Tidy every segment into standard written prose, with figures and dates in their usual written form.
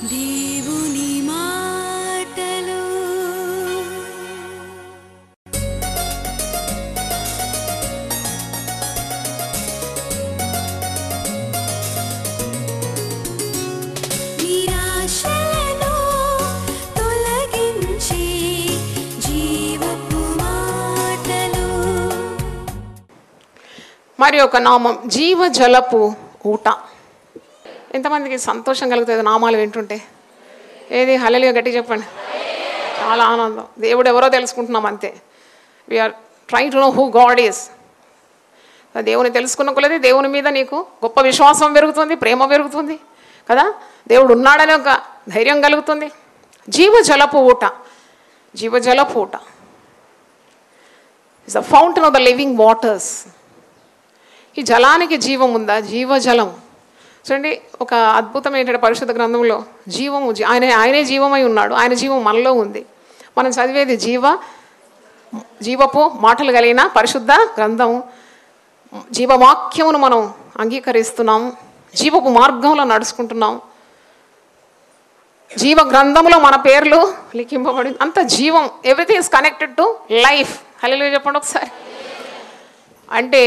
దేవుని మాటలు నిరాశలను తొలగించి జీవపు మాటలు. మరి ఒక నామం జీవజలపు ఊట. ఎంతమందికి సంతోషం కలుగుతుంది నామాలు వింటుంటే? ఏది హల్లెలూయా గట్టి చెప్పండి. చాలా ఆనందం. దేవుడు ఎవరో తెలుసుకుంటున్నాం అంతే. We are trying to know who God is. దేవుని తెలుసుకున్న కొలది దేవుని మీద నీకు గొప్ప విశ్వాసం పెరుగుతుంది, ప్రేమ పెరుగుతుంది కదా. దేవుడు ఉన్నాడని ఒక ధైర్యం కలుగుతుంది. జీవజలపు ఊట, జీవజలపు ఊట is the fountain of the living waters. ఈ జలానికి జీవం ఉందా? జీవజలం చూడండి. ఒక అద్భుతం ఏంటంటే పరిశుద్ధ గ్రంథంలో జీవము ఆయనే జీవమై ఉన్నాడు. ఆయన జీవం మనలో ఉంది. మనం చదివేది జీవపు మాటలు కలిగిన పరిశుద్ధ గ్రంథం. జీవవాక్యమును మనం అంగీకరిస్తున్నాము, జీవపు మార్గంలో నడుచుకుంటున్నాం. జీవ గ్రంథంలో మన పేర్లు లిఖింపబడి అంత జీవం. Everything is connected to life. Hallelujah చెప్పండి ఒకసారి. అంటే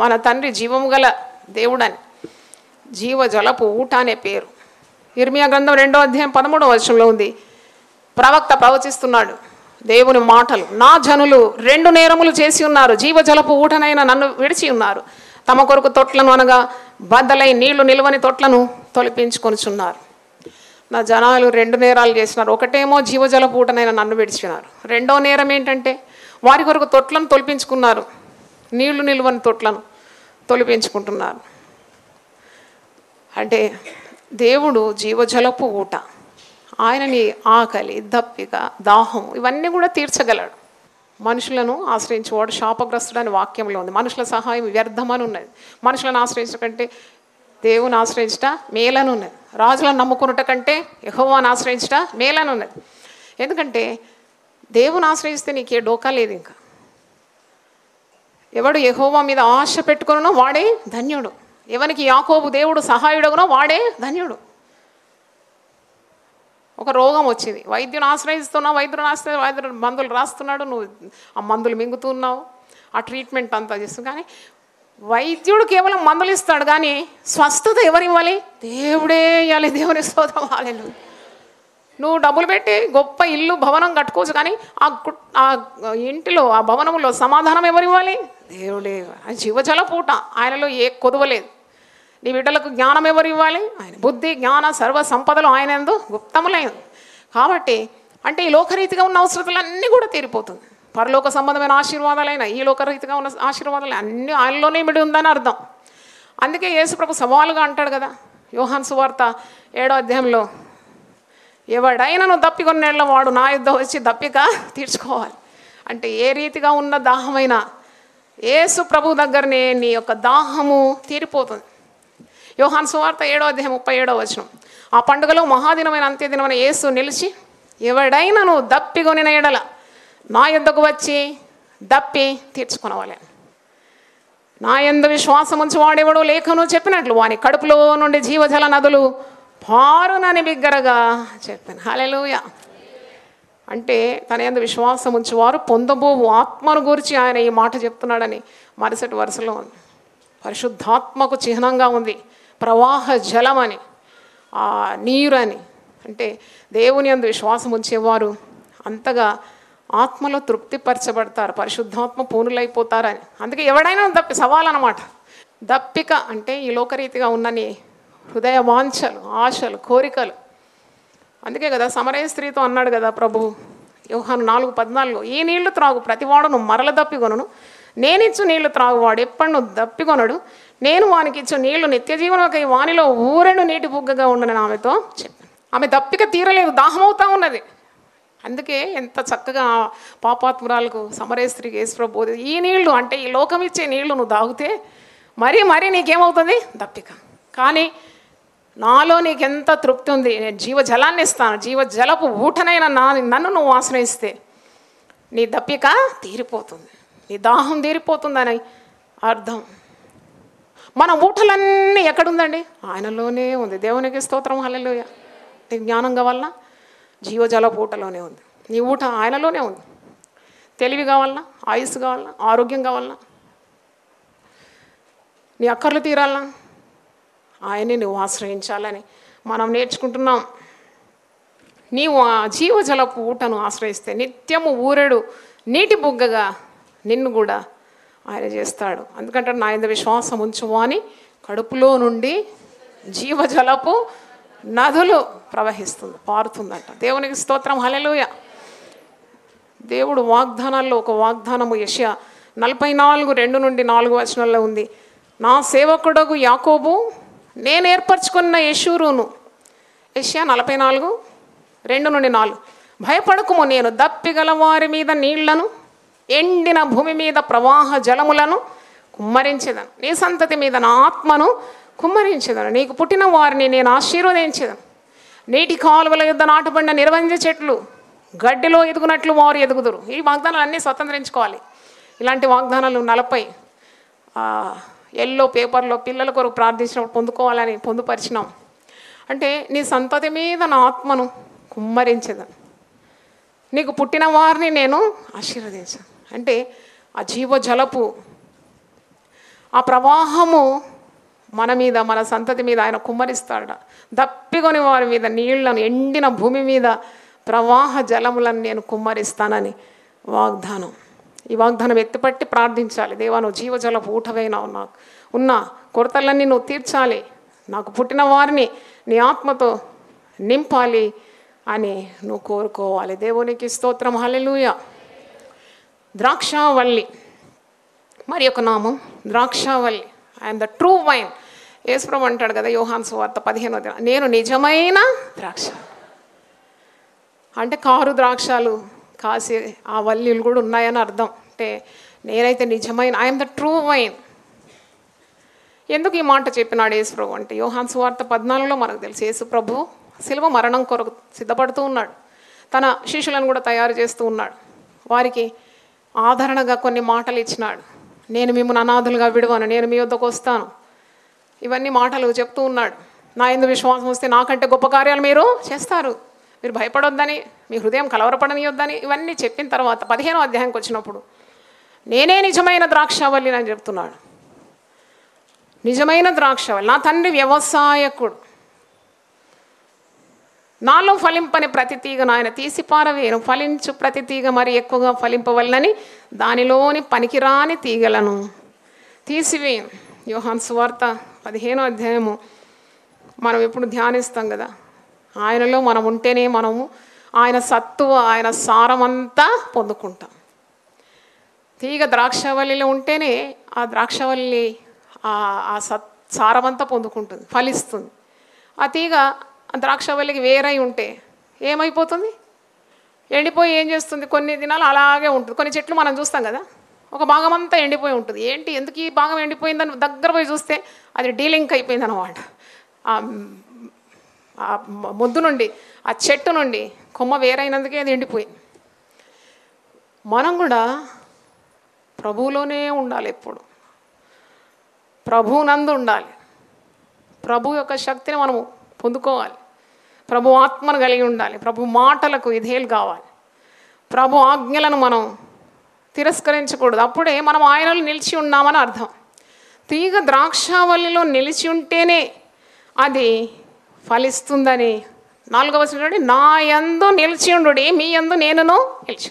మన తండ్రి జీవము గల దేవుడని, జీవజలపు ఊట అనే పేరు. ఇర్మియా గ్రంథం 2వ అధ్యాయం 13వ వచనంలో ఉంది. ప్రవక్త ప్రవచిస్తున్నాడు దేవుని మాటలు. నా జనులు 2 నేరములు చేసి ఉన్నారు, జీవజలపు ఊటనైనా నన్ను విడిచి ఉన్నారు. తమ కొరకు తొట్లను అనగా బద్దలై నీళ్లు నిలువని తొట్లను తొలిపించుకొనిచున్నారు. నా జనాలు 2 నేరాలు చేసినారు. ఒకటేమో జీవజలపు ఊటనైనా నన్ను విడిచినారు. 2వ నేరం ఏంటంటే వారి కొరకు తొట్లను తొలిపించుకున్నారు, నీళ్లు నిలువని తొట్లను తొలిపించుకుంటున్నారు. అంటే దేవుడు జీవజలపు ఊట. ఆయనని ఆకలి, దప్పిక, దాహం ఇవన్నీ కూడా తీర్చగలడు. మనుషులను ఆశ్రయించేవాడు శాపగ్రస్తుడు అని వాక్యంలో ఉంది. మనుషుల సహాయం వ్యర్థమని ఉన్నది. మనుషులను ఆశ్రయించడం కంటే దేవుని ఆశ్రయించట మేలని ఉన్నది. రాజులను నమ్ముకున్నట కంటే యెహోవాను ఆశ్రయించట మేలని ఉన్నది. ఎందుకంటే దేవుని ఆశ్రయిస్తే నీకే డోకా లేదు. ఇంకా ఎవడు యెహోవా మీద ఆశ పెట్టుకునో వాడే ధన్యుడు. ఎవనికి యాకోబు దేవుడు సహాయుడుగునో వాడే ధన్యుడు. ఒక రోగం వచ్చింది, వైద్యుని ఆశ్రయిస్తున్నావు, వైద్యుడు మందులు రాస్తున్నాడు, నువ్వు ఆ మందులు మింగుతున్నావు, ఆ ట్రీట్మెంట్ అంతా చేస్తున్నావు. కానీ వైద్యుడు కేవలం మందులు ఇస్తాడు, కానీ స్వస్థత ఎవరు ఇవ్వాలి? దేవుడే ఇవ్వాలి. దేవుని స్తోత్రం హల్లెలూయా. నువ్వు డబ్బులు పెట్టి గొప్ప ఇల్లు భవనం కట్టుకోవచ్చు, కానీ ఆ ఇంటిలో ఆ భవనంలో సమాధానం ఎవరు ఇవ్వాలి? దేవుడే. జీవజలపు ఊట. ఆయనలో ఏ కొదవలేదు. నీ బిడ్డలకు జ్ఞానం ఎవరు ఇవ్వాలి? ఆయన. బుద్ధి జ్ఞాన సర్వ సంపదలు ఆయన యందు గుప్తములేదు. కాబట్టి అంటే ఈ లోకరీతిగా ఉన్న అవసరతలన్నీ కూడా తీరిపోతుంది. పరలోక సంబంధమైన ఆశీర్వాదాలైనా ఈ లోకరీతిగా ఉన్న ఆశీర్వాదాలు అన్నీ ఆయనలోనే మిడి ఉందని అర్థం. అందుకే యేసుప్రభు సవాలుగా అంటాడు కదా యోహాను సువార్త 7వ అధ్యాయంలో, ఎవడైనాను దప్పికొన్నేళ్ల వాడు నా యుద్ధ వచ్చి దప్పిక తీర్చుకోవాలి. అంటే ఏ రీతిగా ఉన్న దాహమైనా యేసు ప్రభు దగ్గరనే నీ యొక్క దాహము తీరిపోతుంది. యోహాను సువార్త 7వ అధ్యాయం 37వ వచనం. ఆ పండుగలో మహాదినమైన అంత్యదినమైన యేసు నిలిచి, ఎవడైనాను దప్పికొనిన ఎడల నా యుద్ధకు వచ్చి దప్పి తీర్చుకొనవాలి. నా యందు విశ్వాసం ఉంచి వాడేవాడు లేఖను చెప్పినట్లు వాని కడుపులో నుండి జీవజల నదులు పారునని బిగ్గరగా చెప్పాను. హల్లెలూయా. అంటే తన యందు విశ్వాసం ఉంచేవారు పొందబోవు ఆత్మను గురించి ఆయన ఈ మాట చెప్తున్నాడని మరుసటి వరుసలో ఉంది. పరిశుద్ధాత్మకు చిహ్నంగా ఉంది ప్రవాహ జలం అని, ఆ నీరు అని. అంటే దేవుని యందు విశ్వాసం ఉంచేవారు అంతగా ఆత్మలో తృప్తిపరచబడతారు, పరిశుద్ధాత్మ పూనులైపోతారని. అందుకే ఎవడైనా సవాలన్నమాట. దప్పిక అంటే ఈ లోకరీతిగా ఉన్నని హృదయ వాంఛలు, ఆశలు, కోరికలు. అందుకే కదా సమరయ స్త్రీతో అన్నాడు కదా ప్రభు యోహాను 4:14, ఈ నీళ్లు త్రాగు ప్రతివాడును మరల దప్పికొనను, నేనిచ్చు నీళ్లు త్రాగువాడు ఎప్పుడు నువ్వు దప్పికొనడు, నేను వానికి ఇచ్చు నీళ్లు నిత్య జీవనమకై వానిలో ఊరెడు నీటి బుగ్గగా ఉండనని ఆమెతో చెప్పాను. ఆమె దప్పిక తీరలేదు, దాహమవుతా ఉన్నది. అందుకే ఎంత చక్కగా పాపాత్మురాలకు సమరయ స్త్రీకి యేసుప్రభు బోధి, ఈ నీళ్లు అంటే ఈ లోకం ఇచ్చే నీళ్లు నువ్వు తాగితే మరీ నీకేమవుతుంది? దప్పిక. కానీ నాలో నీకెంత తృప్తి ఉంది, నేను జీవజలాన్ని ఇస్తాను, జీవజలపు ఊటనైనా నన్ను నువ్వు ఆశ్రయిస్తే నీ దప్పిక తీరిపోతుంది, నీ దాహం తీరిపోతుందని అర్థం. మన ఊటలన్నీ ఎక్కడుందండి? ఆయనలోనే ఉంది. దేవునికి స్తోత్రం, హల్లెలూయా. నీకు జ్ఞానం కావాలన్నా జీవజలపు ఊటలోనే ఉంది. నీ ఊట ఆయనలోనే ఉంది. తెలివి కావాలన్నా, ఆయుస్సు కావాలన్నా, ఆరోగ్యం కావాలన్నా, నీ అక్కర్లు తీరాలన్నా ఆయనే నువ్వు ఆశ్రయించాలని మనం నేర్చుకుంటున్నాం. నీవు ఆ జీవజలపు ఊటను ఆశ్రయిస్తే నిత్యము ఊరెడు నీటి బుగ్గగా నిన్ను కూడా ఆయన చేస్తాడు. అందుకంటే నా యందు విశ్వాసం ఉంచుము అని కడుపులో నుండి జీవజలపు నదులు పారుతుందంట. దేవునికి స్తోత్రం, హల్లెలూయా. దేవుడు వాగ్దానాల్లో ఒక వాగ్దానము యెషయా 44:2-4 ఉంది. నా సేవకుడగు యాకోబు నేను ఏర్పరచుకున్న యెషూరును. యెషయా 44:2-4. భయపడకుము, నేను దప్పిగల వారి మీద నీళ్లను, ఎండిన భూమి మీద ప్రవాహ జలములను కుమ్మరించేదను. నీ సంతతి మీద నా ఆత్మను కుమ్మరించేదను. నీకు పుట్టిన వారిని నేను ఆశీర్వదించేదను. నీటి కాలువల యుద్ధ నాటబడిన నిర్వంజ చెట్లు గడ్డిలో ఎదుగునట్లు వారు ఎదుగుదురు. ఈ వాగ్దానాలు అన్నీ స్వతంత్రించుకోవాలి. ఇలాంటి వాగ్దానాలు 40 ఎల్లో పేపర్లో పిల్లల కొరకు ప్రార్థించినప్పుడు పొందుకోవాలని పొందుపరిచినాం. అంటే నీ సంతతి మీద నా ఆత్మను కుమ్మరించేదను. నీకు పుట్టిన వారిని నేను ఆశీర్వదించాను. అంటే ఆ జీవజలపు ఆ ప్రవాహము మన మీద, మన సంతతి మీద ఆయన కుమ్మరిస్తాడ. దప్పికొని వారి మీద నీళ్లను, ఎండిన భూమి మీద ప్రవాహ జలములను నేను కుమ్మరిస్తానని వాగ్దానం. ఈ వాగ్దానం ఎత్తిపట్టి ప్రార్థించాలి. దేవా, నువ్వు జీవజలపు ఊటవైనా ఉన్న కొరతలన్నీ నువ్వు తీర్చాలి, నాకు పుట్టిన వారిని నీ ఆత్మతో నింపాలి అని నువ్వు కోరుకోవాలి. దేవునికి స్తోత్రం, హల్లెలూయా. ద్రాక్షావల్లి, మరి ఒక నామం ద్రాక్షావల్లి. I am the true vine. యేసుప్రభు అంటాడు కదా యోహాను సువార్త 15వ, నేను నిజమైన ద్రాక్ష. అంటే కారు ద్రాక్షాలు కాసే ఆ వల్లీలు కూడా ఉన్నాయని అర్థం. అంటే నేనైతే నిజమైన, ఐఎమ్ ద ట్రూ వైన్. ఎందుకు ఈ మాట చెప్పినాడు యేసుప్రభు అంటే యోహాను సువార్త 14లో మనకు తెలుసు. యేసుప్రభు శిలువ మరణం కొరకు సిద్ధపడుతూ ఉన్నాడు. తన శిష్యులను కూడా తయారు చేస్తూ ఉన్నాడు. వారికి ఆదరణగా కొన్ని మాటలు ఇచ్చినాడు. నేను మిమ్మల్ని అనాథులుగా విడువను, నేను మీ వద్దకు వస్తాను. ఇవన్నీ మాటలు చెప్తూ ఉన్నాడు. నా యందు విశ్వాసం వస్తే నాకంటే గొప్ప కార్యాలు మీరు చేస్తారు, మీరు భయపడొద్దని, మీ హృదయం కలవరపడనియొద్దని ఇవన్నీ చెప్పిన తర్వాత 15వ అధ్యాయంకి వచ్చినప్పుడు నేనే నిజమైన ద్రాక్షావల్లి అని చెప్తున్నాడు. నిజమైన ద్రాక్షావల్లి, నా తండ్రి వ్యవసాయకుడు. నాలో ఫలింపని ప్రతి తీగను ఆయన తీసి పారవేయను, ఫలించు ప్రతి తీగ మరి ఎక్కువగా ఫలింపవలనని దానిలోని పనికిరాని తీగలను తీసివేయను. యోహాను సువార్త 15వ అధ్యాయము మనం ఎప్పుడు ధ్యానిస్తాం కదా. ఆయనలో మనం ఉంటేనే మనము ఆయన సత్తువ, ఆయన సారమంతా పొందుకుంటాం. తీగ ద్రాక్షవల్లిలో ఉంటేనే ఆ ద్రాక్షవల్లి ఆ సారమంతా పొందుకుంటుంది, ఫలిస్తుంది. ఆ తీగ ద్రాక్షవల్లికి వేరై ఉంటే ఏమైపోతుంది? ఎండిపోయి ఏం చేస్తుంది? కొన్ని దినాలు అలాగే ఉంటుంది. కొన్ని చెట్లు మనం చూస్తాం కదా, ఒక భాగం అంతా ఎండిపోయి ఉంటుంది. ఏంటి, ఎందుకు ఈ భాగం ఎండిపోయిందని దగ్గర పోయి చూస్తే అది డీలింక్ అయిపోయింది అన్నమాట. ఆ మొద్దు నుండి, ఆ చెట్టు నుండి కొమ్మ వేరైనందుకే అది ఎండిపోయింది. మనం కూడా ప్రభువులోనే ఉండాలి, ఎప్పుడు ప్రభువునందు ఉండాలి. ప్రభు యొక్క శక్తిని మనము పొందుకోవాలి. ప్రభు ఆత్మను కలిగి ఉండాలి. ప్రభు మాటలకు విధేయులు కావాలి. ప్రభు ఆజ్ఞలను మనం తిరస్కరించకూడదు. అప్పుడే మనం ఆయనలో నిలిచి ఉన్నామని అర్థం. తీగ ద్రాక్షావల్లిలో నిలిచి ఉంటేనే అది ఫలిస్తుందని 4వ వచనం, నా యందు నిలిచి ఉండు, మీ యందు నేనును నిలిచి.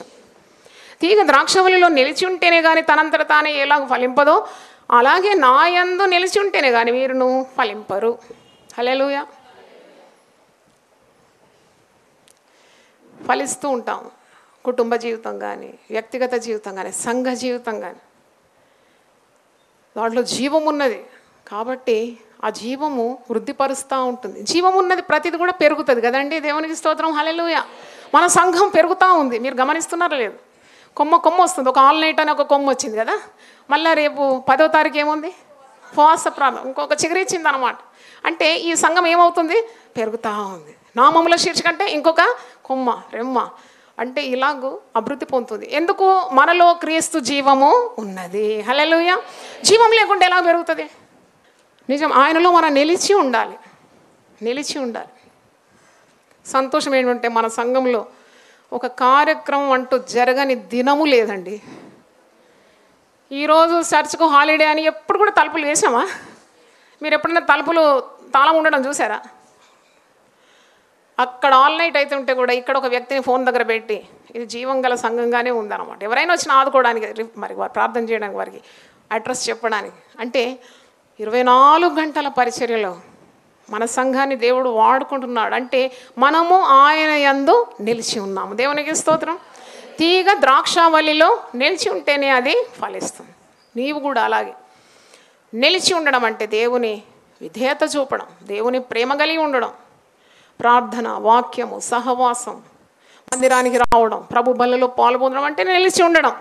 తీగ ద్రాక్షవల్లిలో నిలిచి ఉంటేనే కానీ తనంతట తానే ఎలాగ ఫలింపదో అలాగే నా యందు నిలిచి ఉంటేనే కానీ మీరును ఫలింపరు. హల్లెలూయా. ఫలిస్తూ ఉంటాం. కుటుంబ జీవితం కానీ, వ్యక్తిగత జీవితం కానీ, సంఘ జీవితం కానీ, దాంట్లో జీవం ఉన్నది కాబట్టి ఆ జీవము వృద్ధిపరుస్తూ ఉంటుంది. జీవం ఉన్నది ప్రతిది కూడా పెరుగుతుంది కదండి. దేవునికి స్తోత్రం, హల్లెలూయా. మన సంఘం పెరుగుతూ ఉంది, మీరు గమనిస్తున్నారా లేదు? కొమ్మ వస్తుంది. ఒక ఆల్ నైట్ అని ఒక కొమ్మ వచ్చింది కదా, మళ్ళీ రేపు 10వ తారీఖు ఏముంది? ఉపవాస ప్రారంభం, ఇంకొక చిగురిచ్చింది అనమాట. అంటే ఈ సంఘం ఏమవుతుంది? పెరుగుతూ ఉంది. నామముల శీర్షికంటే ఇంకొక కొమ్మ, రెమ్మ, అంటే ఇలాగూ అభివృద్ధి పొందుతుంది. ఎందుకు? మనలో క్రీస్తు జీవము ఉన్నది. హల్లెలూయా. జీవం లేకుండా ఎలా పెరుగుతుంది? నిజం, ఆయనలో మనం నిలిచి ఉండాలి. సంతోషం ఏంటంటే మన సంఘంలో ఒక కార్యక్రమం అంటూ జరగని దినము లేదండి. ఈరోజు చర్చ్కు హాలిడే అని ఎప్పుడు కూడా తలుపులు వేసామా? మీరు ఎప్పుడైనా తలుపులు తాళం ఉండడం చూసారా? అక్కడ ఆల్ నైట్ అయితే ఉంటే కూడా ఇక్కడ ఒక వ్యక్తిని ఫోన్ దగ్గర పెట్టి ఇది జీవం గల సంఘంగానే ఉందన్నమాట. ఎవరైనా వచ్చిన ఆదుకోవడానికి, మరి ప్రార్థన చేయడానికి, వారికి అడ్రస్ చెప్పడానికి. అంటే 24 గంటల పరిచర్యలో మన సంఘాన్ని దేవుడు వాడుకుంటున్నాడు. అంటే మనము ఆయన యందు నిలిచి ఉన్నాము. దేవునికి స్తోత్రం. తీగ ద్రాక్షావల్లిలో నిలిచి ఉంటేనే అది ఫలిస్తుంది. నీవు కూడా అలాగే నిలిచి ఉండడం అంటే దేవుని విధేయత చూపడం, దేవుని ప్రేమ కలిగి ఉండడం, ప్రార్థన, వాక్యము, సహవాసం, మందిరానికి రావడం, ప్రభు బల్లలో పాల్గొనడం అంటే నిలిచి ఉండడం.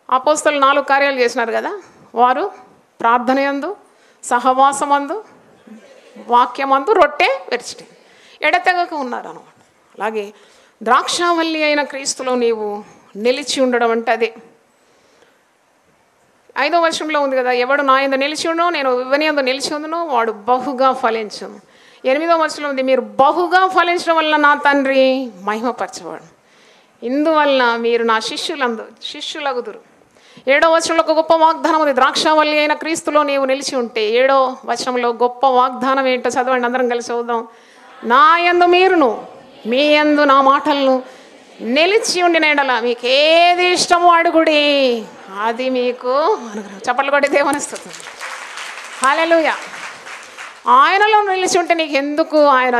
అపోస్తలు 4 కార్యాలు చేసినారు కదా. వారు ప్రార్థన యందు, సహవాసమందు, వాక్యమందు, రొట్టె విరిచిటి ఎడతెగక ఉన్నారు అన్నమాట. అలాగే ద్రాక్షావల్లి అయిన క్రీస్తులో నీవు నిలిచి ఉండడం అంటే అదే. 5వ వచనంలో ఉంది కదా, ఎవడు నా యందు నిలిచి ఉండను, నేను ఇవని యందు నిలిచి ఉందును, వాడు బహుగా ఫలించును. 8వ వచనంలో ఉంది, మీరు బహుగా ఫలించడం వల్ల నా తండ్రి మహిమపరచవాడు. ఇందువలన మీరు నా శిష్యులగుదురు. 7వ వచనంలో ఒక గొప్ప వాగ్దానం ఉంది. ద్రాక్షావల్లి అయిన క్రీస్తులో నీవు నిలిచి ఉంటే 7వ వచనంలో గొప్ప వాగ్దానం ఏంటో చదవండి, అందరం కలిసి చదువుదాం. నా యందు మీరును, మీ యందు నా మాటలను నిలిచి ఉండిన ఎడల మీకు ఏది ఇష్టమో అడుగుడి, అది మీకు అనుగ్రహం. చప్పట్లు కొట్టి దేవుని స్తుతించు. హల్లెలూయా. ఆయనలో నిలిచి ఉంటే నీకు ఎందుకు ఆయన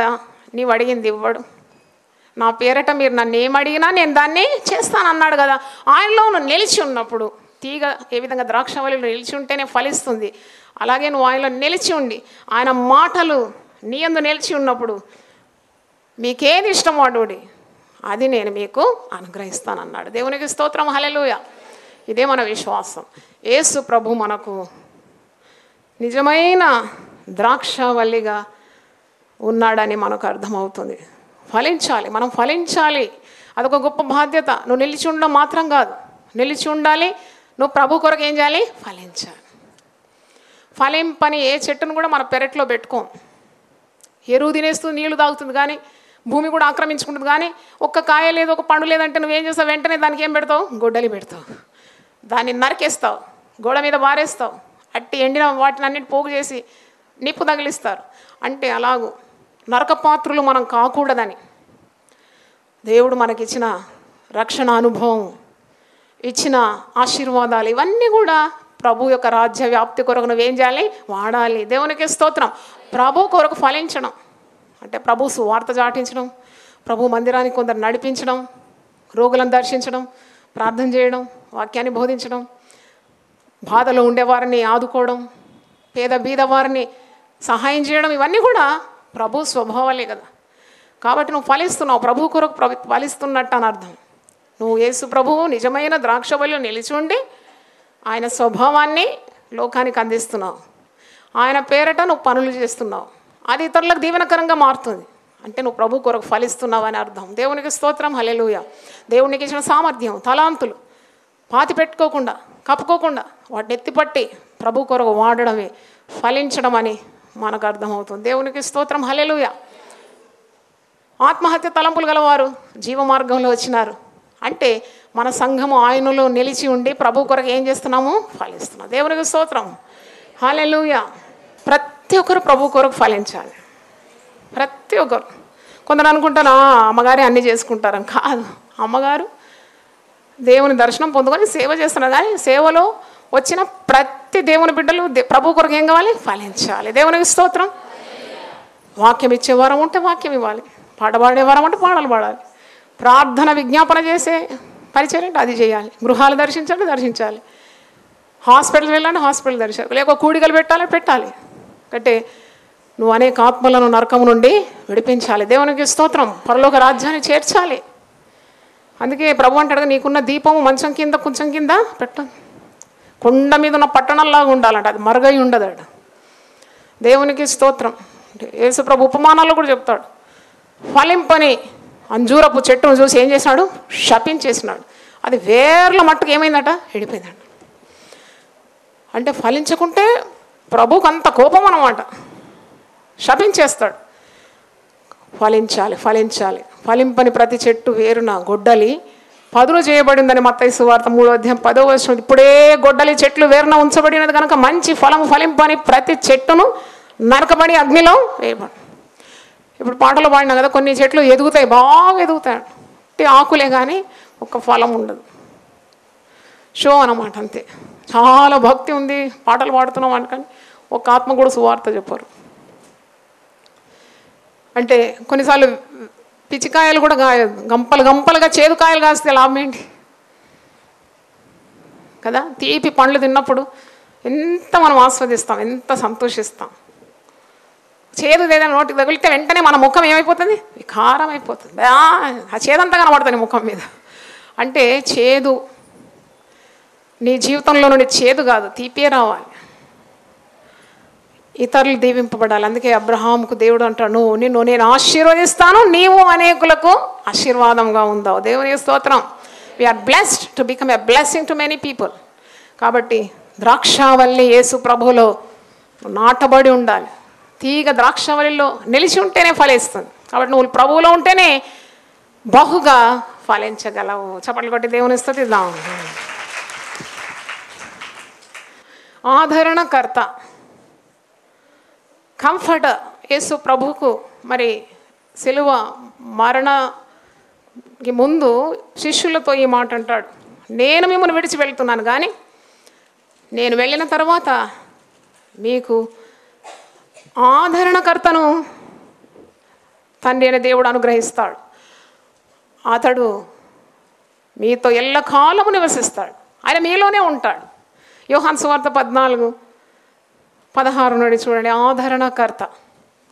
నీవు అడిగింది ఇవ్వడు? నా పేరట మీరు నన్ను ఏమడిగినా నేను దాన్ని చేస్తాను అన్నాడు కదా. ఆయనలో నువ్వు నిలిచి ఉన్నప్పుడు, తీగ ఏ విధంగా ద్రాక్షావల్లిలో నిలిచి ఉంటేనే ఫలిస్తుంది, అలాగే నువ్వు ఆయనలో నిలిచి ఉండి ఆయన మాటలు నీ యందు నిలిచి ఉన్నప్పుడు మీకేది ఇష్టమో అడుగుడి, అది నేను మీకు అనుగ్రహిస్తానన్నాడు. దేవునికి స్తోత్రం. హల్లెలూయా. ఇదే మన విశ్వాసం. యేసు ప్రభు మనకు నిజమైన ద్రాక్షావల్లిగా ఉన్నాడని మనకు అర్థమవుతుంది. ఫలించాలి, మనం ఫలించాలి. అదొక గొప్ప బాధ్యత. నువ్వు నిలిచి ఉండడం మాత్రం కాదు, నిలిచి ఉండాలి. నువ్వు ప్రభు కొరకు ఏం చేయాలి? ఫలించాలి. ఫలింపని ఏ చెట్టును కూడా మన పెరట్లో పెట్టుకోం. ఎరువు తినేస్తూ నీళ్లు తాగుతుంది కానీ, భూమి కూడా ఆక్రమించుకుంటుంది కానీ, ఒక్క కాయ లేదు, ఒక పండు లేదంటే నువ్వేం చేస్తావు? వెంటనే దానికి ఏం పెడతావు? గొడ్డలి పెడతావు, దాన్ని నరికేస్తావు, గోడ మీద బారేస్తావు, అట్టి ఎండిన వాటిని అన్నిటి పోగు చేసి నిప్పు తగిలిస్తారు. అంటే అలాగూ నరకపాత్రులు మనం కాకూడదని దేవుడు మనకిచ్చిన రక్షణ అనుభవం, ఇచ్చిన ఆశీర్వాదాలు, ఇవన్నీ కూడా ప్రభు యొక్క రాజ్య వ్యాప్తి కొరకు నువ్వేం చేయాలి? వాడాలి. దేవునికి స్తోత్రం. ప్రభు కొరకు ఫలించడం అంటే ప్రభు సువార్త చాటించడం, ప్రభు మందిరానికి కొందరు నడిపించడం, రోగులను దర్శించడం, ప్రార్థన చేయడం, వాక్యాన్ని బోధించడం, బాధలో ఉండేవారిని ఆదుకోవడం, పేద బీద వారిని సహాయం చేయడం, ఇవన్నీ కూడా ప్రభు స్వభావాలే కదా. కాబట్టి నువ్వు ఫలిస్తున్నావు, ప్రభు కొరకు ఫలిస్తున్నట్టు అని అర్థం. నువ్వు యేసు ప్రభువు నిజమైన ద్రాక్షవల్లిలో నిలిచి ఉండి ఆయన స్వభావాన్ని లోకానికి అందిస్తున్నావు. ఆయన పేరట నువ్వు పనులు చేస్తున్నావు, అది ఇతరులకు దీవెనకరంగా మారుతుంది. అంటే నువ్వు ప్రభు కొరకు ఫలిస్తున్నావు అని అర్థం. దేవునికి స్తోత్రం. హల్లెలూయా. దేవునికి ఇచ్చిన సామర్థ్యం, తలాంతులు పాతి పెట్టుకోకుండా, కప్పుకోకుండా వాటిని ఎత్తిపట్టి ప్రభు కొరకు వాడడమే ఫలించడం అని మనకు అర్థమవుతుంది. దేవునికి స్తోత్రం. హల్లెలూయా. ఆత్మహత్య తలంపులు గలవారు జీవ మార్గంలో వచ్చినారు అంటే మన సంఘము ఆయనలో నిలిచి ఉండి ప్రభు కొరకు ఏం చేస్తున్నాము? ఫలిస్తున్నాం. దేవునికి స్తోత్రం. హల్లెలూయా. ప్రతి ఒక్కరు ప్రభు కొరకు ఫలించాలి. ప్రతి ఒక్కరు. కొందరు అనుకుంటారు అమ్మగారే అన్నీ చేసుకుంటారని. కాదు, అమ్మగారు దేవుని దర్శనం పొందుకొని సేవ చేస్తున్నారు. కానీ సేవలో వచ్చిన ప్రతి దేవుని బిడ్డలు ప్రభు కొరకు ఏం కావాలి? ఫలించాలి. దేవునికి స్తోత్రం. వాక్యం ఇచ్చే వారం ఉంటే వాక్యం ఇవ్వాలి, పాట పాడే వారం అంటే పాటలు పాడాలి, ప్రార్థన విజ్ఞాపన చేసే పరిచయం అంటే అది చేయాలి, గృహాలు దర్శించాలి, హాస్పిటల్ వెళ్ళాలంటే హాస్పిటల్ దర్శించాలి, లేక కూడికలు పెట్టాలి. అంటే నువ్వు అనేక ఆత్మలను నరకము నుండి విడిపించాలి. దేవునికి స్తోత్రం. పరలోక రాజ్యాన్ని చేర్చాలి. అందుకే ప్రభు అంటాడు, నీకున్న దీపము మంచం కింద కొంచెం కింద పెట్టు, కొండ మీద ఉన్న పట్టణంలాగా ఉండాలంట, అది మరుగై ఉండదాడు. దేవునికి స్తోత్రం. యేసు ప్రభు ఉపమానాల్లో కూడా చెప్తాడు, ఫలింపని అంజూరపు చెట్టును చూసి ఏం చేసినాడు? శపించేసినాడు. అది వేర్ల మట్టుకు ఏమైందట? ఎండిపోయిందట. అంటే ఫలించకుంటే ప్రభువుకు అంత కోపం అన్నమాట. శపించేస్తాడు. ఫలించాలి, ఫలించాలి, ఫలింపని ప్రతి చెట్టు వేరున గొడ్డలి పదును చేయబడిందని మత్తయి సువార్త 3:10 ఇప్పుడే గొడ్డలి చెట్లు వేరున ఉంచబడినది కనుక మంచి ఫలము ఫలింపని ప్రతి చెట్టును నరకబడి అగ్నిలో వేయబడి. ఇప్పుడు పాటలు పాడినా కదా, కొన్ని చెట్లు ఎదుగుతాయి, బాగా ఎదుగుతాయి, ఆకులే కానీ ఒక ఫలం ఉండదు. షో అన్నమాట, అంతే. చాలా భక్తి ఉంది, పాటలు పాడుతున్నాం అనుకని ఒక ఆత్మ కూడా సువార్త చెప్పారు. అంటే కొన్నిసార్లు పిచ్చికాయలు కూడా కాయదు, గంపలు గంపలుగా చేదు కాయలు కాస్తే లాభం ఏంటి కదా. తీపి పండ్లు తిన్నప్పుడు ఎంత మనం ఆస్వాదిస్తాం, ఎంత సంతోషిస్తాం. చేదు ఏదైనా నోటికి తగిలితే వెంటనే మన ముఖం ఏమైపోతుంది, వికారం అయిపోతుంది. ఆ చేదంతా కనబడుతుంది ముఖం మీద. అంటే చేదు నీ జీవితంలో నుండి చేదు కాదు, తీపే రావాలి. ఇతరులు దీవింపబడాలి. అందుకే అబ్రహాముకు దేవుడు అంటాడు, నిన్ను నేను ఆశీర్వదిస్తాను, నీవు అనేకులకు ఆశీర్వాదంగా ఉందావు. దేవుని స్తోత్రం. We are blessed to become a blessing to many people. కాబట్టి ద్రాక్షావల్లి యేసు ప్రభువులో నాటబడి ఉండాలి. తీగ ద్రాక్షావల్లిలో నిలిచి ఉంటేనే ఫలిస్తుంది. కాబట్టి నువ్వు ప్రభువులో ఉంటేనే బహుగా ఫలించగలవు. చప్పట్లు కొట్టి దేవుని స్తుతిద్దాం. ఆదరణకర్త, కంఫర్టర్. యేసు ప్రభువుకు మరి సిలువ మరణకి ముందు శిష్యులతో ఈ మాట అంటాడు, నేను మిమ్మల్ని విడిచి వెళ్తున్నాను, కానీ నేను వెళ్ళిన తర్వాత మీకు ఆదరణకర్తను తండ్రి అనే దేవుడు అనుగ్రహిస్తాడు. అతడు మీతో ఎల్లకాలము నివసిస్తాడు. ఆయన మీలోనే ఉంటాడు. యోహాను సువార్త 14:16 నుండి చూడండి. ఆదరణకర్త,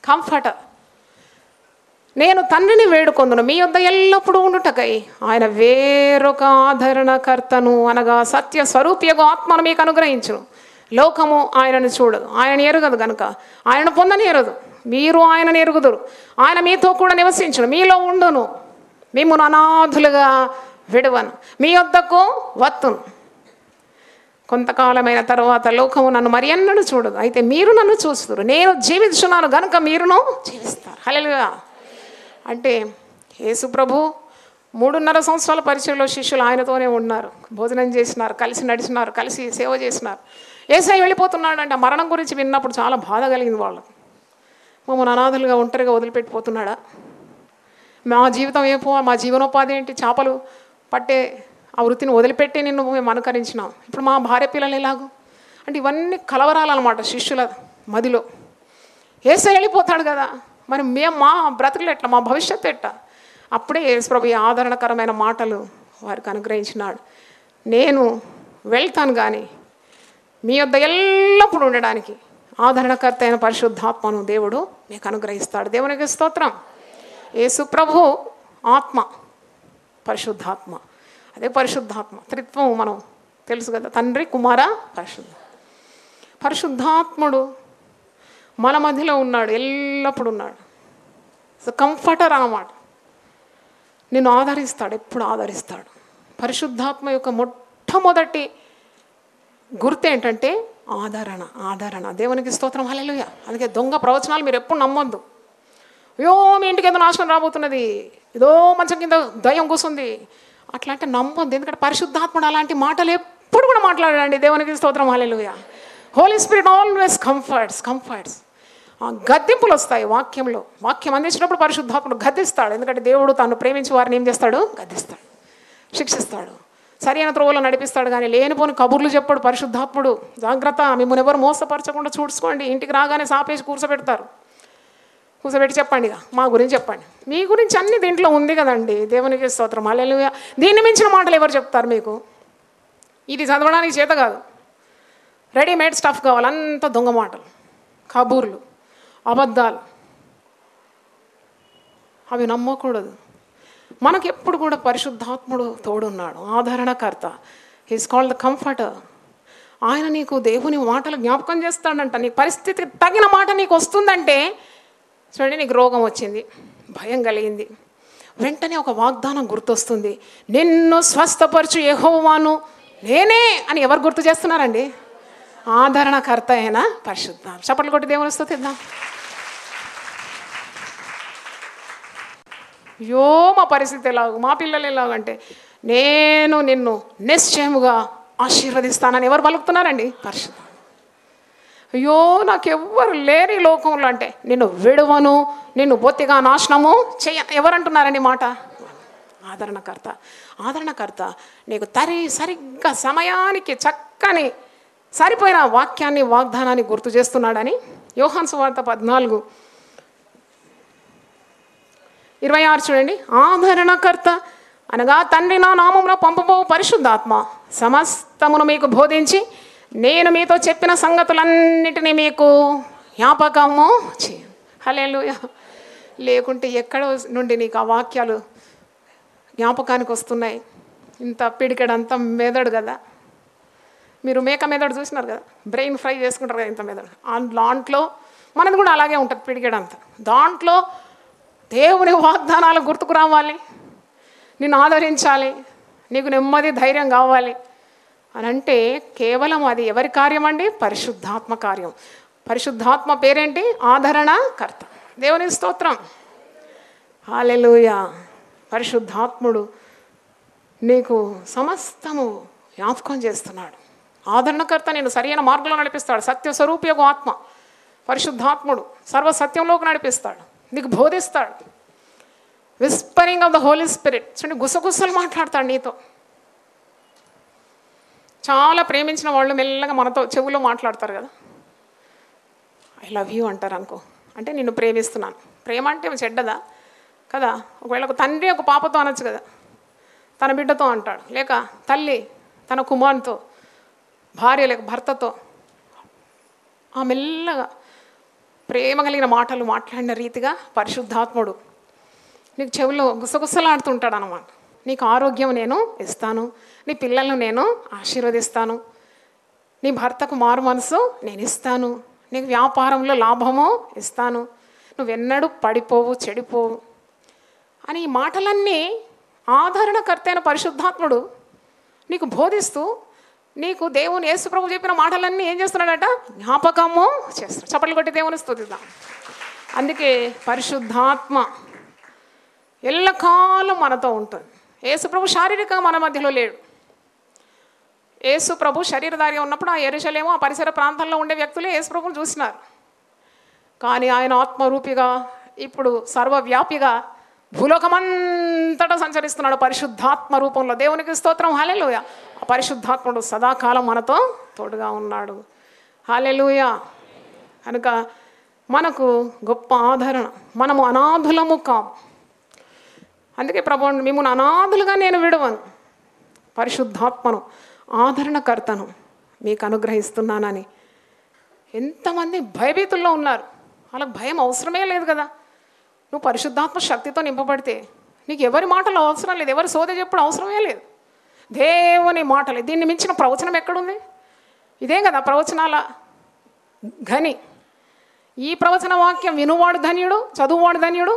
కంఫర్టర్. నేను తండ్రిని వేడుకొందును మీ యొద్ద ఎల్లప్పుడూ ఉండుటకై ఆయన వేరొక ఆదరణకర్తను అనగా సత్య స్వరూపియగు ఆత్మను మీకు అనుగ్రహించును. లోకము ఆయనను చూడదు, ఆయనను ఎరుగదు గనుక ఆయనను పొందనేరదు. మీరు ఆయనను ఎరుగుదురు. ఆయన మీతో కూడా నివసించును, మీలో ఉండును, మిమ్మును అనాథులుగా విడవను, మీ యొద్దకు వత్తును. కొంతకాలమైన తర్వాత లోకము నన్ను మరి ఎన్నడూ చూడదు, అయితే మీరు నన్ను చూస్తున్నారు. నేను జీవించున్నాను గనుక మీరును జీవిస్తారు. హల్లెలూయా. అంటే యేసు ప్రభు 3.5 సంవత్సరాల పరిచయంలో శిష్యులు ఆయనతోనే ఉన్నారు, భోజనం చేసినారు, కలిసి నడిచినారు, కలిసి సేవ చేసినారు. యేసయ్య వెళ్ళిపోతున్నాడు అంటే ఆ మరణం గురించి విన్నప్పుడు చాలా బాధ కలిగింది వాళ్ళకు. మమ్మల్ని అనాథలుగా ఒంటరిగా వదిలిపెట్టిపోతున్నాడా, మా జీవితం మా జీవనోపాధి ఏంటి, చేపలు పట్టే ఆ వృత్తిని వదిలిపెట్టి నిన్ను మేము అనుకరించినాం, ఇప్పుడు మా భార్య పిల్లలు ఎలాగో అంటే ఇవన్నీ కలవరాలన్నమాట శిష్యుల మదిలో. యేసయ్య వెళ్ళిపోతాడు కదా, మరి మేము మా బ్రతుకులు ఎట్లా, మా భవిష్యత్తు ఎట్లా? అప్పుడే యేసు ప్రభు ఆదరణకరమైన మాటలు వారికి అనుగ్రహించినాడు. నేను వెళ్తాను కానీ మీ యొద్ద ఎల్లప్పుడూ ఉండడానికి ఆదరణకర్త అయిన పరిశుద్ధాత్మను దేవుడు మీకు అనుగ్రహిస్తాడు. దేవునికి స్తోత్రం. యేసు ప్రభు ఆత్మ, పరిశుద్ధాత్మ. అదే పరిశుద్ధాత్మ త్రిత్వం మనం తెలుసు కదా, తండ్రి, కుమార, పరిశుద్ధాత్ముడు మన మధ్యలో ఉన్నాడు, ఎల్లప్పుడూ ఉన్నాడు. సో కంఫర్టర్ అన్నమాట. నిన్ను ఆదరిస్తాడు, ఎప్పుడు ఆదరిస్తాడు. పరిశుద్ధాత్మ యొక్క మొట్టమొదటి గుర్తు ఏంటంటే ఆదరణ. ఆదరణ. దేవునికి స్తోత్రం. హల్లెలూయా. అందుకే దొంగ ప్రవచనాలు మీరు ఎప్పుడు నమ్మొద్దు. అయ్యో మీ ఇంటికి ఏదో నాశనం రాబోతున్నది, ఏదో మంచం కింద దయ్యం కూసుంది, అట్లా అంటే నమ్మొద్దు. ఎందుకంటే పరిశుద్ధాత్ముడు అలాంటి మాటలు ఎప్పుడు కూడా మాట్లాడాడండి. దేవునికి స్తోత్రం. Hallelujah. Holy Spirit always comforts. గద్దింపులు వస్తాయి వాక్యంలో. వాక్యం అందించినప్పుడు పరిశుద్ధాత్ముడు గద్దిస్తాడు. ఎందుకంటే దేవుడు తాను ప్రేమించి వారిని ఏం చేస్తాడు, గద్దిస్తాడు, శిక్షిస్తాడు, సరైన త్రోవలో నడిపిస్తాడు. కానీ లేనిపోని కబుర్లు చెప్పాడు పరిశుద్ధాత్ముడు. జాగ్రత్త, మిమ్మల్ని ఎవరు మోసపరచకుండా చూసుకోండి. ఇంటికి రాగానే సాపేసి కూర్చోబెడతారు. కూర్చోబెట్టి చెప్పండి, ఇక మా గురించి చెప్పండి, మీ గురించి అన్ని దీంట్లో ఉంది కదండి. దేవునికి స్తోత్రం. హల్లెలూయా. దీన్ని మించిన మాటలు ఎవరు చెప్తారు మీకు? ఇది చదవడానికి చేత కాదు, రెడీమేడ్ స్టఫ్ కావాలి. అంత దొంగ మాటలు, కబూర్లు, అబద్ధాలు, అవి నమ్మకూడదు. మనకు ఎప్పుడు కూడా పరిశుద్ధాత్ముడు తోడున్నాడు, ఆదరణకర్త. He's called the comforter. ఆయన నీకు దేవుని మాటలు జ్ఞాపకం చేస్తాడంట. నీ పరిస్థితికి తగిన మాట నీకు వస్తుందంటే, చూడండి, నీకు రోగం వచ్చింది, భయం కలిగింది, వెంటనే ఒక వాగ్దానం గుర్తొస్తుంది. నిన్ను స్వస్థపరచు యెహోవాను నేనే అని ఎవరు గుర్తు చేస్తున్నారండి? ఆదరణకర్త అయిన పరిశుద్ధాత్మ. చప్పట్లు కొట్టి దేవుని స్తుతిద్దాం. అయ్యో మా పరిస్థితి ఎలాగో, మా పిల్లలు ఎలాగంటే, నేను నిన్ను నిశ్చయముగా ఆశీర్వదిస్తానని ఎవరు పలుకుతున్నారండి? పరిశుద్ధ. అయ్యో నాకెవ్వరు లేని లోకంలో అంటే నిన్ను విడువను, నిన్ను బొత్తిగా నాశనము చెయ్యను ఎవరంటున్నారండి మాట? ఆదరణకర్త. ఆదరణకర్త నీకు సరిగ్గా సమయానికి చక్కని సరిపోయిన వాక్యాన్ని, వాగ్దానాన్ని గుర్తు చేస్తున్నాడని యోహాను సువార్త 14:26 చూడండి. ఆదరణకర్త అనగా తండ్రి నా నామమున పంపబో పరిశుద్ధాత్మ సమస్తమును మీకు బోధించి నేను మీతో చెప్పిన సంగతులన్నిటినీ మీకు జ్ఞాపకము చేయ. హల్లెలూయా. లేకుంటే ఎక్కడ నుండి నీకు ఆ వాక్యాలు జ్ఞాపకానికి వస్తున్నాయి? ఇంత పిడికెడంత మెదడు కదా. మీరు మేక మెదడు చూసినారు కదా, బ్రెయిన్ ఫ్రై చేసుకుంటారు కదా, ఇంత మెదడు. దాంట్లో మనది కూడా అలాగే ఉంటుంది పిడికెడంత. దాంట్లో దేవుని వాగ్దానాలు గుర్తుకు రావాలి, నిన్ను ఆదరించాలి, నీకు నెమ్మది ధైర్యం కావాలి అని అంటే కేవలం అది ఎవరి కార్యం అండి? పరిశుద్ధాత్మ కార్యం. పరిశుద్ధాత్మ పేరేంటి? ఆదరణకర్త. దేవుని స్తోత్రం. హల్లెలూయా. పరిశుద్ధాత్ముడు నీకు సమస్తము జ్ఞాపకం చేస్తున్నాడు. ఆదరణకర్త నేను సరైన మార్గంలో నడిపిస్తాడు. సత్యస్వరూపియగు ఆత్మ పరిశుద్ధాత్ముడు సర్వసత్యంలోకి నడిపిస్తాడు, నీకు బోధిస్తాడు. Whispering of the Holy Spirit. చూడండి, గుసగుసలు మాట్లాడతాడు నీతో. చాలా ప్రేమించిన వాళ్ళు మెల్లగా మనతో చెవులో మాట్లాడతారు కదా. ఐ లవ్ యూ అంటారు అనుకో, అంటే నిన్ను ప్రేమిస్తున్నాను. ప్రేమ అంటే చెడ్డదా కదా? ఒకవేళ ఒక తండ్రి ఒక పాపతో అనొచ్చు కదా, తన బిడ్డతో అంటాడు. లేక తల్లి తన కుమారునితో, భార్య లేక భర్తతో ఆ మెల్లగా ప్రేమ కలిగిన మాటలు మాట్లాడిన రీతిగా పరిశుద్ధాత్ముడు నీకు చెవుల్లో గుసగుసలాడుతుంటాడు అన్నమాట. నీకు ఆరోగ్యం నేను ఇస్తాను, నీ పిల్లలను నేను ఆశీర్వదిస్తాను, నీ భర్తకు మారు మనసు నేను ఇస్తాను, నీకు వ్యాపారంలో లాభము ఇస్తాను, నువ్వెన్నడూ పడిపోవు, చెడిపోవు అని ఈ మాటలన్నీ ఆదరణకర్త అయిన పరిశుద్ధాత్ముడు నీకు బోధిస్తూ నీకు దేవుని యేసు ప్రభు చెప్పిన మాటలన్నీ ఏం చేస్తున్నాడట? జ్ఞాపకము చేస్తున్నాడు. చప్పట్లు కొట్టి దేవుని స్తుతిద్దాం. అందుకే పరిశుద్ధాత్మ ఎల్లకాలం మనతో ఉంటుంది. యేసు ప్రభు శారీరకంగా మన మధ్యలో లేడు. యేసు ప్రభు శరీరధారిగా ఉన్నప్పుడు ఆ యెరూషలేము ఆ పరిసర ప్రాంతాల్లో ఉండే వ్యక్తులే యేసు ప్రభుని చూసినారు. కానీ ఆయన ఆత్మరూపిగా ఇప్పుడు సర్వవ్యాపిగా భూలోకమంతటా సంచరిస్తున్నాడు పరిశుద్ధాత్మ రూపంలో. దేవునికి స్తోత్రం. హల్లెలూయా. ఆ పరిశుద్ధాత్ముడు సదాకాలం మనతో తోడుగా ఉన్నాడు. హల్లెలూయా. కనుక మనకు గొప్ప ఆదరణ. మనము అనాథులము కాము. అందుకే ప్రభు మిమ్మల్ని అనాథులుగా నేను విడవను, పరిశుద్ధాత్మను ఆదరణకర్తను మీకు అనుగ్రహిస్తున్నానని. ఎంతమంది భయభీతుల్లో ఉన్నారు. వాళ్ళకి భయం అవసరమే లేదు కదా. నువ్వు పరిశుద్ధాత్మ శక్తితో నింపబడితే నీకు ఎవరి మాటలు అవసరం లేదు, ఎవరి సోద చెప్పుడు అవసరమే లేదు. దేవుని మాటలు. దీన్ని మించిన ప్రవచనం ఎక్కడుంది? ఇదే కదా ప్రవచనాల ఘని. ఈ ప్రవచన వాక్యం వినువాడు ధన్యుడు, చదువువాడు ధన్యుడు,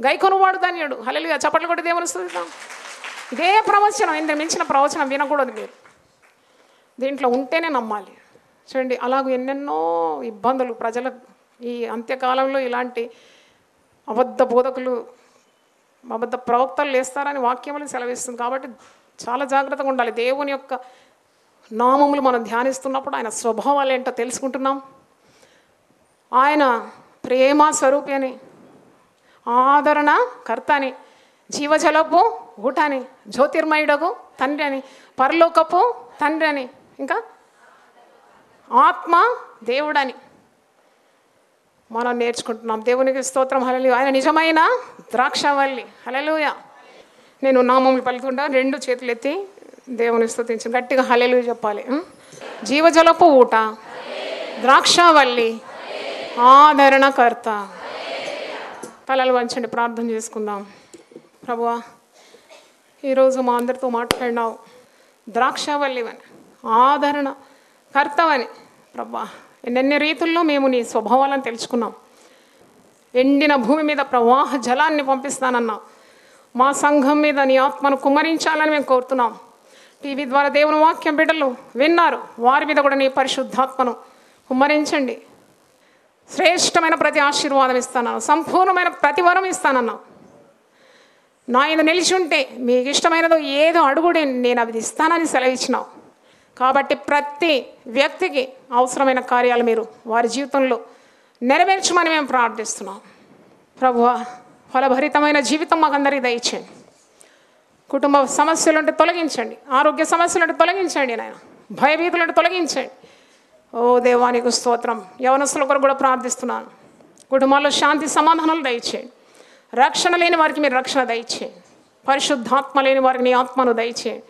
గైకొనువాడు ధన్యుడు. హల్లెలూయా. చప్పట్లు కొట్టి దేవుని స్తుతిద్దాం. ఇదే ప్రవచనం, ఇంత మించిన ప్రవచనం వినకూడదు మీరు. దీంట్లో ఉంటేనే నమ్మాలి. చూడండి, అలాగూ ఎన్నెన్నో ఇబ్బందులు ప్రజలకు ఈ అంత్యకాలంలో ఇలాంటి అబద్ధ బోధకులు, అబద్ధ ప్రవక్తలు లేస్తారని వాక్యములు సెలవిస్తుంది. కాబట్టి చాలా జాగ్రత్తగా ఉండాలి. దేవుని యొక్క నామములు మనం ధ్యానిస్తున్నప్పుడు ఆయన స్వభావాలు ఏంటో తెలుసుకుంటున్నాం. ఆయన ప్రేమ స్వరూపి అని, ఆదరణ కర్త అని, జీవజలపు ఊట అని, జ్యోతిర్మయుడకు తండ్రి అని, పరలోకపు తండ్రి అని, ఇంకా ఆత్మ దేవుడని మనం నేర్చుకుంటున్నాం. దేవునికి స్తోత్రం. హల్లెలూయా. ఆయన నిజమైన ద్రాక్షవల్లి. హల్లెలూయా. నేను నామములు పలుకుంటా, రెండు చేతులు ఎత్తి దేవుని స్తుతించి గట్టిగా హల్లెలూయా చెప్పాలి. జీవజలపు ఊట, ద్రాక్షవల్లి, ఆదరణకర్త. తలలు వంచండి, ప్రార్థన చేసుకుందాం. ప్రభువా, ఈరోజు మా అందరితో మాట్లాడినావు. ద్రాక్షవల్లివని, ఆదరణ కర్తవని. ప్రభువా, ఎన్నెన్ని రీతుల్లో మేము నీ స్వభావాలను తెలుసుకున్నాం. ఎండిన భూమి మీద ప్రవాహ జలాన్ని పంపిస్తానన్నావు. మా సంఘం మీద నీ ఆత్మను కుమ్మరించాలని మేము కోరుతున్నాం. టీవీ ద్వారా దేవుని వాక్యం బిడ్డలు విన్నారు, వారి మీద కూడా నీ పరిశుద్ధాత్మను కుమ్మరించండి. శ్రేష్టమైన ప్రతి ఆశీర్వాదం ఇస్తానన్నావు, సంపూర్ణమైన ప్రతి వరం ఇస్తానన్నావు. నా ఇది నిలిచి ఉంటే మీకు ఇష్టమైనదో ఏదో అడుగుడి, నేను అవి ఇస్తానని సెలవిచ్చినావు. కాబట్టి ప్రతి వ్యక్తికి అవసరమైన కార్యాలు మీరు వారి జీవితంలో నెరవేర్చమని మేము ప్రార్థిస్తున్నాం. ప్రభువా, ఫలభరితమైన జీవితం మాకందరికీ దయచేయండి. కుటుంబ సమస్యలుంటే తొలగించండి, ఆరోగ్య సమస్యలుంటే తొలగించండి నాయన, భయభీతులుంటే తొలగించండి. ఓ దేవానికి స్తోత్రం. యవనస్తుల కొరకు కూడా ప్రార్థిస్తున్నాను. కుటుంబాల్లో శాంతి సమాధానాలు దయచేయండి. రక్షణ లేని వారికి మీరు రక్షణ దయచేయండి. పరిశుద్ధాత్మ లేని వారికి నీ ఆత్మను దయచేయండి.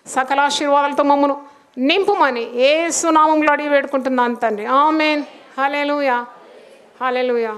సకల ఆశీర్వాదాలతో మమ్మను నింపుమని యేసు నామములో అడిగి వేడుకుంటున్నాను తండ్రి. ఆమేన్. హల్లెలూయా, హల్లెలూయా.